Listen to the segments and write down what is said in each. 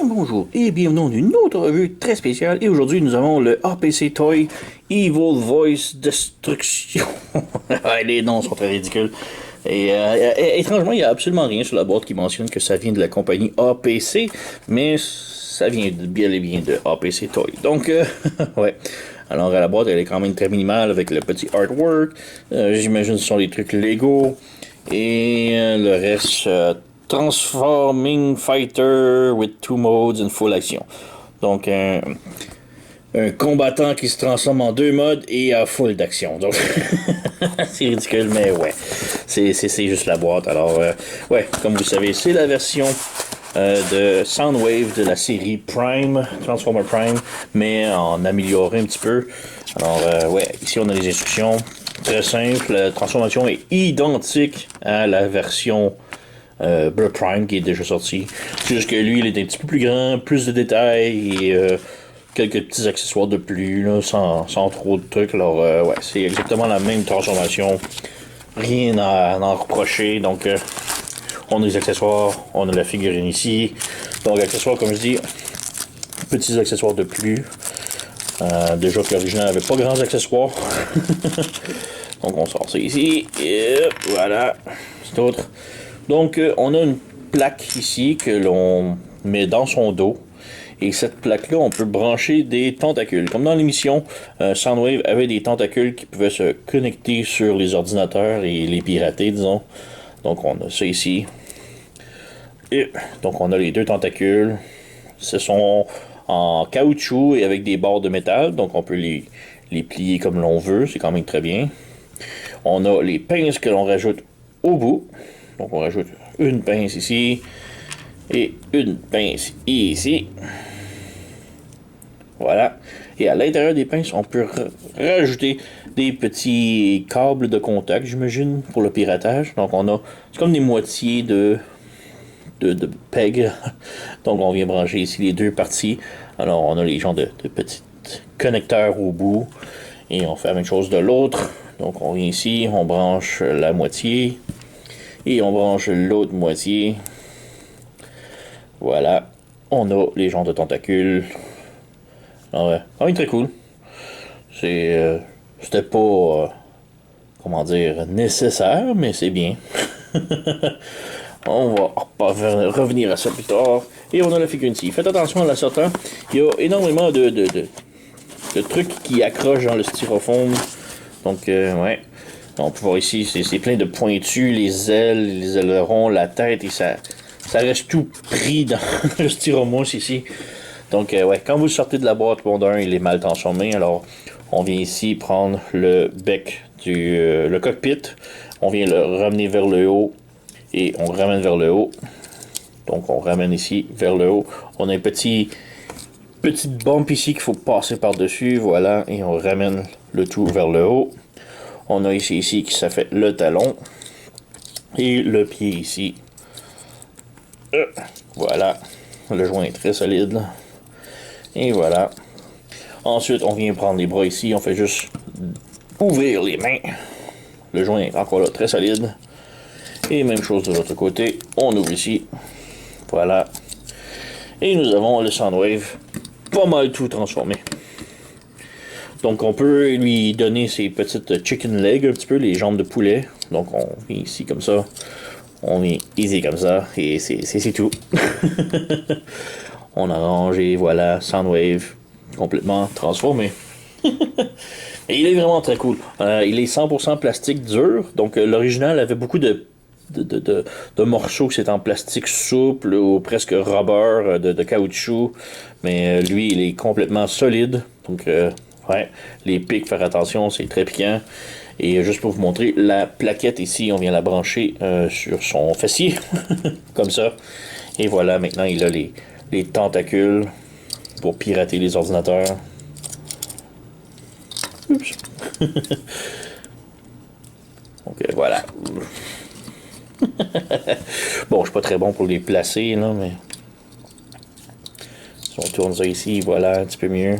bonjour et bienvenue dans une autre revue très spéciale. Et aujourd'hui, nous avons le APC Toy Evil Voice Destruction. Les noms sont très ridicules. Et étrangement, il n'y a absolument rien sur la boîte qui mentionne que ça vient de la compagnie APC, mais ça vient bien et bien de APC Toy. Donc, ouais. Alors, la boîte, elle est quand même très minimale avec le petit artwork. J'imagine que ce sont des trucs Lego. Et le reste, Transforming Fighter with 2 modes and full action. Donc, un combattant qui se transforme en 2 modes et à full d'action. Donc, c'est ridicule, mais ouais. C'est juste la boîte. Alors, ouais, comme vous savez, c'est la version de Soundwave de la série Prime, Transformer Prime, mais en amélioré un petit peu. Alors, ouais, ici on a les instructions. Très simple, la transformation est identique à la version Blue Prime qui est déjà sortie. C'est juste que lui, il est un petit peu plus grand, plus de détails et quelques petits accessoires de plus, là, sans trop de trucs. Alors, ouais, c'est exactement la même transformation. Rien à en reprocher. Donc, on a les accessoires, on a la figurine ici. Donc, accessoires, comme je dis, petits accessoires de plus. Déjà que l'original n'avait pas grands accessoires. Donc, on sort ça ici. Et voilà. C'est autre. Donc, on a une plaque ici que l'on met dans son dos. Et cette plaque-là, on peut brancher des tentacules. Comme dans l'émission, Soundwave avait des tentacules qui pouvaient se connecter sur les ordinateurs et les pirater, disons. Donc, on a ça ici. Et donc, on a les deux tentacules. Ce sont en caoutchouc et avec des barres de métal. Donc, on peut les plier comme l'on veut. C'est quand même très bien. On a les pinces que l'on rajoute au bout. Donc, on rajoute une pince ici et une pince ici. Voilà. Et à l'intérieur des pinces, on peut rajouter des petits câbles de contact, j'imagine, pour le piratage. Donc, c'est comme des moitiés de PEG. Donc, on vient brancher ici les deux parties. Alors, on a les genres de petits connecteurs au bout. Et on fait la même chose de l'autre. Donc, on vient ici, on branche la moitié. Et on branche l'autre moitié. Voilà. On a les genres de tentacules. Alors, ouais, quand même très cool. C'était pas, comment dire, nécessaire, mais c'est bien. On va revenir à ça plus tard. Et on a la figurine ici. Faites attention à la sortant. Il y a énormément de trucs qui accrochent dans le styrofoam. Donc, ouais. On peut voir ici, c'est plein de pointus, les ailes, les ailerons, la tête, et ça reste tout pris dans le styromousse ici. Donc, ouais, quand vous sortez de la boîte, bon d'un, il est mal transformé. Alors, on vient ici prendre le bec le cockpit. On vient le ramener vers le haut. Et on ramène vers le haut. Donc, on ramène ici vers le haut. On a une petite bump ici qu'il faut passer par-dessus. Voilà. Et on ramène le tout vers le haut. On a ici qui ça fait le talon. Et le pied ici. Voilà. Le joint est très solide, là. Et voilà. Ensuite, on vient prendre les bras ici. On fait juste ouvrir les mains. Le joint est encore là, très solide. Et même chose de l'autre côté. On ouvre ici. Voilà. Et nous avons le Soundwave pas mal tout transformé. Donc, on peut lui donner ses petites chicken legs, un petit peu, les jambes de poulet. Donc, on vient ici comme ça. On vient easy comme ça. Et c'est tout. On a rangé, voilà, Soundwave complètement transformé. Et il est vraiment très cool. Il est 100% plastique dur. Donc, l'original avait beaucoup de morceaux que c'est en plastique souple ou presque rubber, de caoutchouc. Mais lui, il est complètement solide. Donc, ouais, les pics, faire attention, c'est très piquant. Et juste pour vous montrer, la plaquette ici, on vient la brancher sur son fessier. Comme ça. Et voilà, maintenant, il a les tentacules pour pirater les ordinateurs. Oups. Donc, voilà. Bon, je suis pas très bon pour les placer, là, mais si on tourne ça ici, voilà, un petit peu mieux.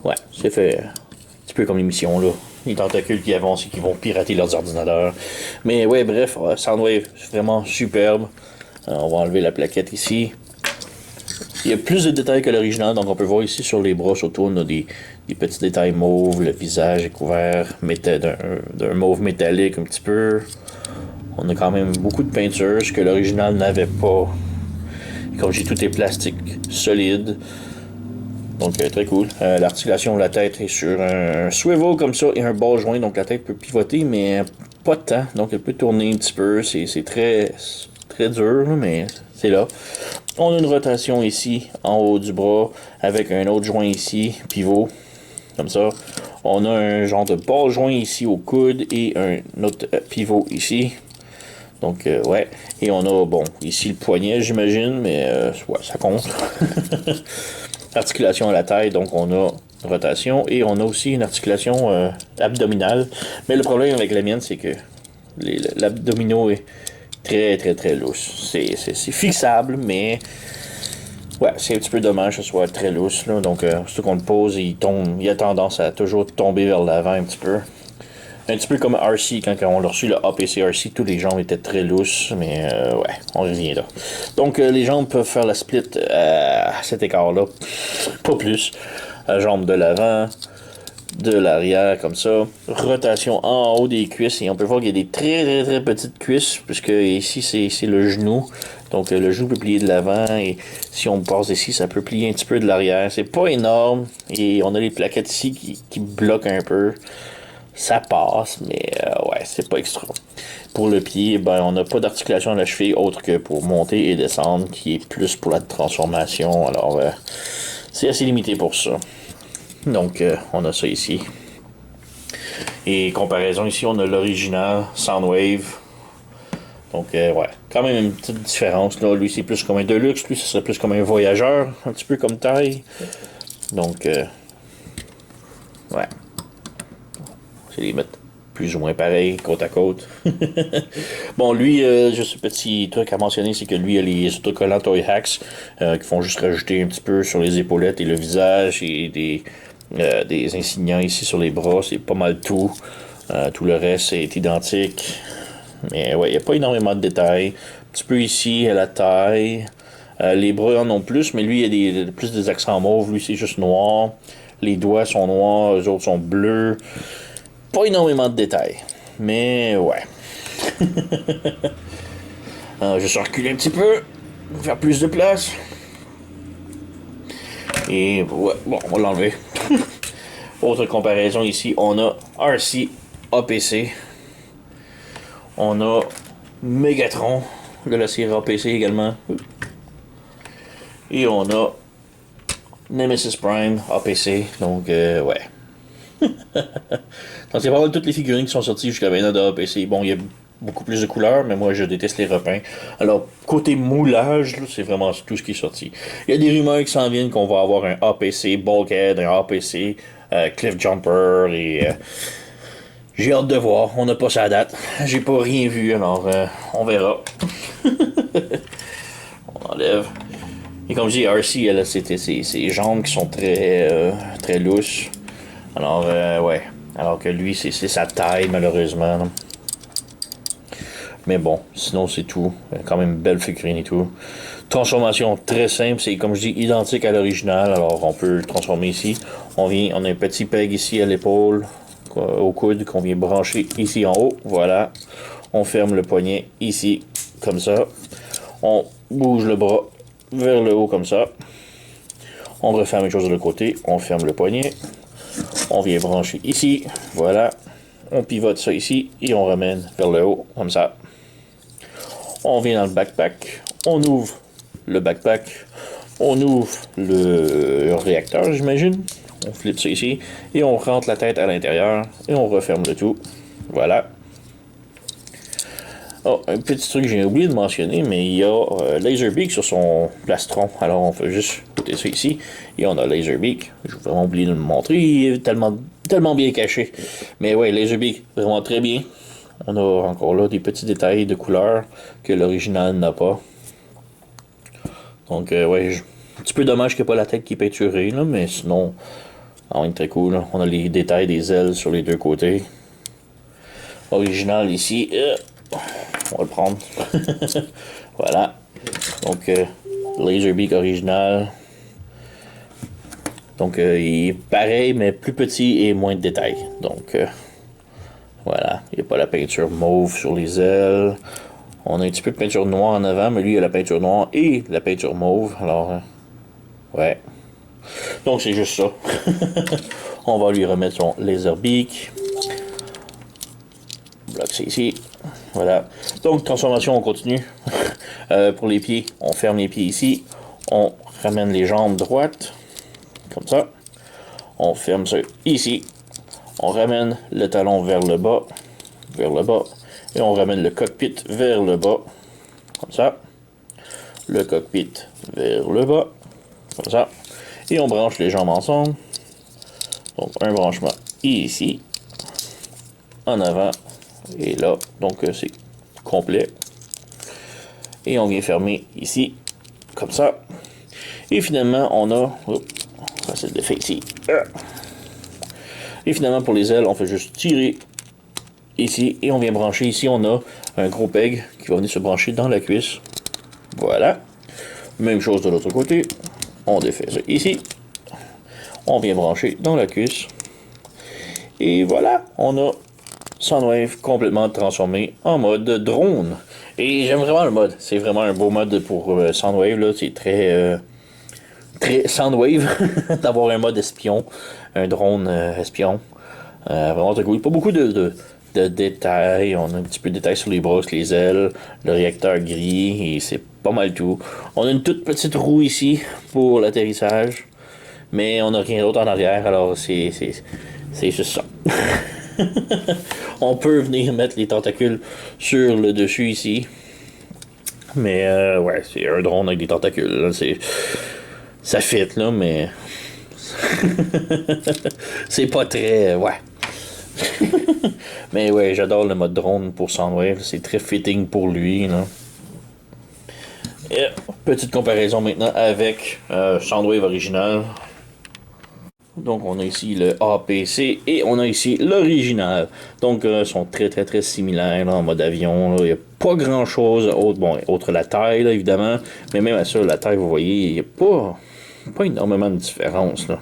Ouais, c'est fait un petit peu comme l'émission, là. Les tentacules qui avancent et qui vont pirater leurs ordinateurs. Mais ouais, bref, Soundwave, c'est vraiment superbe. On va enlever la plaquette ici. Il y a plus de détails que l'original, donc on peut voir ici sur les bras, surtout, on a des petits détails mauves, le visage est couvert d'un mauve métallique un petit peu. On a quand même beaucoup de peinture, ce que l'original n'avait pas. Comme j'ai tout est plastique solide. Donc très cool. L'articulation de la tête est sur un swivel comme ça et un ball joint, donc la tête peut pivoter, mais pas de temps. Donc elle peut tourner un petit peu. C'est très dur, mais c'est là. On a une rotation ici, en haut du bras, avec un autre joint ici, pivot, comme ça. On a un genre de ball joint ici au coude et un autre pivot ici. Donc, ouais. Et on a, bon, ici le poignet, j'imagine, mais ouais, ça compte. Articulation à la taille, donc on a rotation. Et on a aussi une articulation abdominale. Mais le problème avec la mienne, c'est que l'abdominaux est très lousse. C'est fixable, mais ouais, c'est un petit peu dommage que ce soit très lousse. Là. Donc, surtout qu'on le pose, il a tendance à toujours tomber vers l'avant un petit peu. Un petit peu comme RC, quand on a reçu le APC RC, tous les jambes étaient très lousses, mais ouais, on revient là. Donc les jambes peuvent faire la split à cet écart-là, pas plus. La jambe de l'avant, de l'arrière, comme ça. Rotation en haut des cuisses, et on peut voir qu'il y a des très petites cuisses, puisque ici c'est le genou. Donc le genou peut plier de l'avant, et si on passe ici, ça peut plier un petit peu de l'arrière. C'est pas énorme, et on a les plaquettes ici qui bloquent un peu. Ça passe, mais ouais, c'est pas extra. Pour le pied, ben, on n'a pas d'articulation à la cheville autre que pour monter et descendre, qui est plus pour la transformation. Alors, c'est assez limité pour ça. Donc, on a ça ici. Et comparaison, ici, on a l'original Soundwave. Donc, ouais, quand même une petite différence. Là. Lui, c'est plus comme un Deluxe. Lui, ce serait plus comme un Voyageur, un petit peu comme taille. Donc, ouais. C'est les mettre plus ou moins pareil, côte à côte. Bon, lui, juste un petit truc à mentionner, c'est que lui, il a les autocollants Toy Hacks qui font juste rajouter un petit peu sur les épaulettes et le visage et des insignants ici sur les bras. C'est pas mal tout. Tout le reste est identique. Mais ouais, il n'y a pas énormément de détails. Un petit peu ici à la taille. Les bras en ont plus, mais lui, il y a plus des accents mauves. Lui, c'est juste noir. Les doigts sont noirs, les autres sont bleus. Pas énormément de détails. Mais ouais. Je vais reculer un petit peu. Faire plus de place. Et ouais, bon, on va l'enlever. Autre comparaison ici, on a RC APC. On a Megatron de la série APC également. Et on a Nemesis Prime APC. Donc, ouais. Donc, c'est pas mal toutes les figurines qui sont sorties jusqu'à maintenant de APC. Bon, il y a beaucoup plus de couleurs, mais moi, je déteste les repeints. Alors, côté moulage, là, c'est vraiment tout ce qui est sorti. Il y a des rumeurs qui s'en viennent qu'on va avoir un APC Bulkhead, un APC Cliff Jumper, et j'ai hâte de voir. On n'a pas sa date. J'ai pas rien vu, alors on verra. On enlève. Et comme je dis, RC, elle a ses jambes qui sont très lousses. Alors, ouais. Alors que lui, c'est sa taille, malheureusement. Là. Mais bon, sinon, c'est tout. Quand même une belle figurine et tout. Transformation très simple. C'est, comme je dis, identique à l'original. Alors, on peut le transformer ici. On a un petit peg ici à l'épaule, au coude, qu'on vient brancher ici en haut. Voilà. On ferme le poignet ici, comme ça. On bouge le bras vers le haut, comme ça. On refait la même chose de l'autre côté. On ferme le poignet. On vient brancher ici, voilà. On pivote ça ici et on ramène vers le haut, comme ça. On vient dans le backpack, on ouvre le backpack, on ouvre le réacteur, j'imagine. On flippe ça ici et on rentre la tête à l'intérieur et on referme le tout. Voilà. Oh, un petit truc que j'ai oublié de mentionner, mais il y a Laserbeak sur son plastron. Alors on fait juste côté ça ici. Et on a Laserbeak. J'ai vraiment oublié de le montrer. Il est tellement bien caché. Mais ouais, Laserbeak, vraiment très bien. On a encore là des petits détails de couleur que l'original n'a pas. Donc ouais, un petit peu dommage qu'il n'y ait pas la tête qui est peinturée, là, mais sinon, Ah oui, très cool. On a les détails des ailes sur les deux côtés. Original ici. On va le prendre. Voilà. Donc, Laserbeak original. Donc, il est pareil, mais plus petit et moins de détails. Donc, voilà. Il n'y a pas la peinture mauve sur les ailes. On a un petit peu de peinture noire en avant, mais lui, il a la peinture noire et la peinture mauve. Alors, ouais. Donc, c'est juste ça. On va lui remettre son Laserbeak. Bloque ça ici. Voilà. Donc, transformation, on continue. Pour les pieds, on ferme les pieds ici. On ramène les jambes droites. Comme ça. On ferme ça ici. On ramène le talon vers le bas. Vers le bas. Et on ramène le cockpit vers le bas. Comme ça. Le cockpit vers le bas. Comme ça. Et on branche les jambes ensemble. Donc, un branchement ici. En avant. Et là. Donc, c'est complet. Et on vient fermer ici. Comme ça. Et finalement, on a... Oh, ça, c'est le défait ici. Et finalement, pour les ailes, on fait juste tirer ici. Et on vient brancher ici. On a un gros peg qui va venir se brancher dans la cuisse. Voilà. Même chose de l'autre côté. On défait ça ici. On vient brancher dans la cuisse. Et voilà, on a Soundwave complètement transformé en mode drone. Et j'aime vraiment le mode. C'est vraiment un beau mode pour Soundwave. Là. C'est très Soundwave d'avoir un mode espion. Un drone espion. Vraiment très cool. Pas beaucoup de détails. On a un petit peu de détails sur les brosses, les ailes, le réacteur gris. Et c'est pas mal tout. On a une toute petite roue ici pour l'atterrissage. Mais on n'a rien d'autre en arrière. Alors c'est juste ça. On peut venir mettre les tentacules sur le dessus ici. Mais ouais, c'est un drone avec des tentacules. Là, ça fit là, mais c'est pas très... ouais. Mais ouais, j'adore le mode drone pour Soundwave. C'est très fitting pour lui. Là. Et, petite comparaison maintenant avec Soundwave original. Donc on a ici le APC et on a ici l'original. Donc ils sont très similaires là, en mode avion. Il n'y a pas grand chose autre la taille là, évidemment. Mais même à ça, la taille, vous voyez, il n'y a pas énormément de différence là.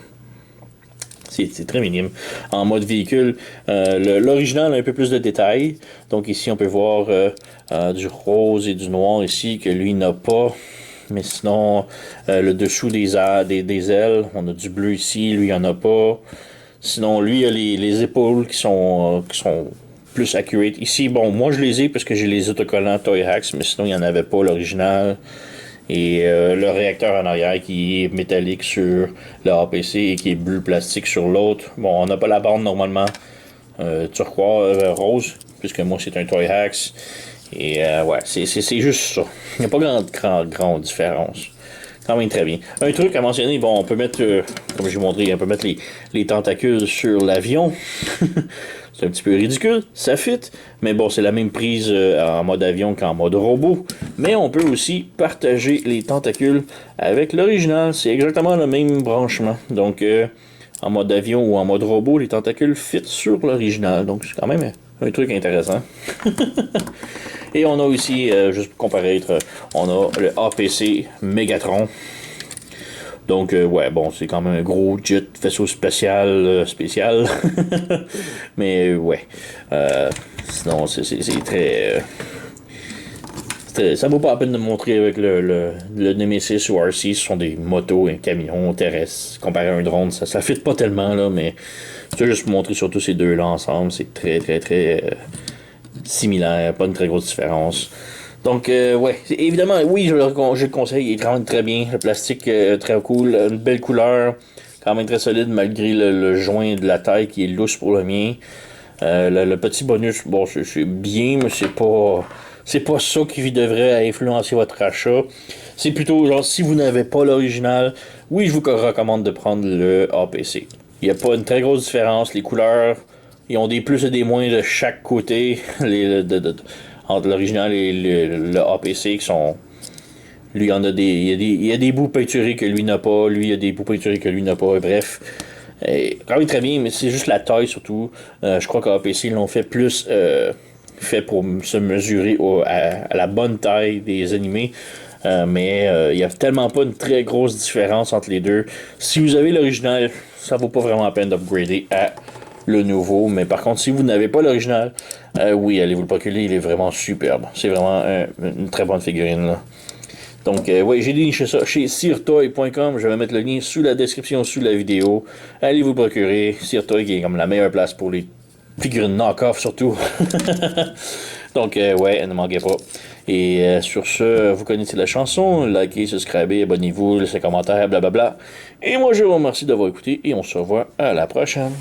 C'est très minime. En mode véhicule, l'original a un peu plus de détails. Donc ici on peut voir du rose et du noir ici que lui n'a pas. Mais sinon, le dessous des ailes, on a du bleu ici, lui il n'y en a pas. Sinon, lui il a les épaules qui sont plus accurate. Ici, bon, moi je les ai parce que j'ai les autocollants Toy Hacks, mais sinon il n'y en avait pas l'original. Et le réacteur en arrière qui est métallique sur le APC et qui est bleu plastique sur l'autre. Bon, on n'a pas la bande normalement turquoise, rose, puisque moi c'est un Toy Hacks. Et ouais, c'est juste ça. Il n'y a pas grande différence. Quand même très bien. Un truc à mentionner, bon, on peut mettre, comme j'ai montré, on peut mettre les tentacules sur l'avion. C'est un petit peu ridicule, ça fit. Mais bon, c'est la même prise en mode avion qu'en mode robot. Mais on peut aussi partager les tentacules avec l'original. C'est exactement le même branchement. Donc, en mode avion ou en mode robot, les tentacules fit sur l'original. Donc, c'est quand même un truc intéressant. Et on a aussi, juste pour comparer, on a le APC Megatron. Donc, ouais, bon, c'est quand même un gros jet vaisseau spécial. Mais, ouais. Sinon, c'est très... ça vaut pas la peine de montrer avec le Nemesis ou RC. Ce sont des motos, un camion terrestre. Comparé à un drone, ça fit pas tellement, là, mais je vais juste montrer surtout ces deux-là ensemble. C'est très similaire, pas une très grosse différence. Donc, ouais, évidemment, oui, je le conseille, il est quand même très bien. Le plastique, très cool, une belle couleur, quand même très solide malgré le joint de la taille qui est lousse pour le mien. Le petit bonus, bon, c'est bien, mais c'est pas ça qui devrait influencer votre achat. C'est plutôt, genre, si vous n'avez pas l'original, oui, je vous recommande de prendre le APC. Il n'y a pas une très grosse différence, les couleurs... Ils ont des plus et des moins de chaque côté, entre l'original et le APC qui sont... Lui, il y a des bouts peinturés que lui n'a pas, lui, il y a des bouts peinturés que lui n'a pas, bref. Quand même très bien, mais c'est juste la taille surtout. Je crois qu'APC l'ont fait plus fait pour se mesurer à la bonne taille des animés. Mais il n'y a tellement pas une très grosse différence entre les deux. Si vous avez l'original, ça vaut pas vraiment la peine d'upgrader à le nouveau. Mais par contre, si vous n'avez pas l'original, oui, allez vous le procurer, il est vraiment superbe. C'est vraiment une très bonne figurine là. Donc, ouais, j'ai déniché ça chez sirtoy.com. Je vais mettre le lien sous la description, sous la vidéo. Allez vous procurer. Sirtoy qui est comme la meilleure place pour les figurines knock-off, surtout. Donc, ouais, ne manquez pas. Et sur ce, vous connaissez la chanson. Likez, subscribez, abonnez-vous, laissez un commentaire, blablabla. Et moi, je vous remercie d'avoir écouté et on se revoit à la prochaine.